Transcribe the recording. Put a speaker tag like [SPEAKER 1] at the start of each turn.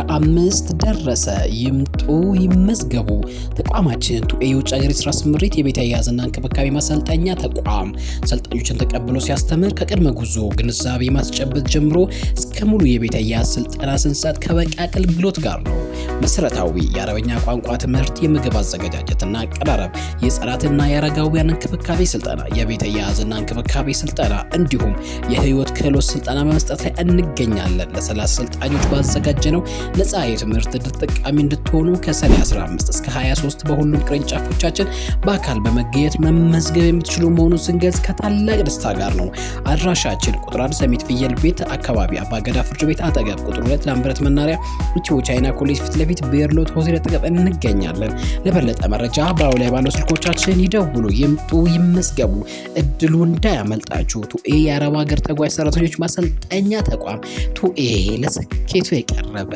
[SPEAKER 1] 15 ደረሰ። ይምጡ ይመዝገቡ። ተቋማችን ቱኤ የውጭ ሀገር የስራ ስምሪት የቤት አያያዝና እንክብካቤ ማሰልጠኛ ተቋም ሰልጣኞችን ተቀብሎ ሲያስተምር ከቅድመ ጉዞ ግንዛቤ ማስጨበጥ ጀምሮ እስከ ሙሉ የቤት አያያዝ ስልጠና ስንሰጥ ከበቂ አገልግሎት ጋር ነው። መሰረታዊ የአረበኛ ቋንቋ ትምህርት፣ የምግብ አዘገጃጀትና አቀራረብ፣ የህፃናትና የአረጋውያን እንክብካቤ ስልጠና፣ የቤት አያያዝና እንክብካቤ ስልጠና እንዲሁም የህይወት ክህሎት ስልጠና በመስጠት ላይ እንገኛለን። ለ30 ሰልጣኞች ባዘጋጀነው ነፃ የትምህርት ዕድል ተጠቃሚ እንድትሆኑ ከሰኔ 15 እስከ 23 በሁሉም ቅርንጫፎቻችን በአካል በመገኘት መመዝገብ የምትችሉ መሆኑን ስንገልጽ ከታላቅ ደስታ ጋር ነው። አድራሻችን ቁጥር 1 ሰሚት ፍየል ቤት አካባቢ አባገዳ ፍርድ ቤት አጠገብ፣ ቁጥር 2 ላምበረት መናሪያ ኢትዮ ቻይና ኮሌጅ ፊት ለፊት ቤርሎት ሆቴል አጠገብ እንገኛለን። ለበለጠ መረጃ ባው ላይ ባለው ስልኮቻችን ይደውሉ፣ ይምጡ፣ ይመዝገቡ። እድሉ እንዳያመልጣችሁ። ቱኤ የአረብ ሀገር ተጓዥ ሰራተኞች ማሰልጠኛ ተቋም፣ ቱኤ ለስኬቱ የቀረበ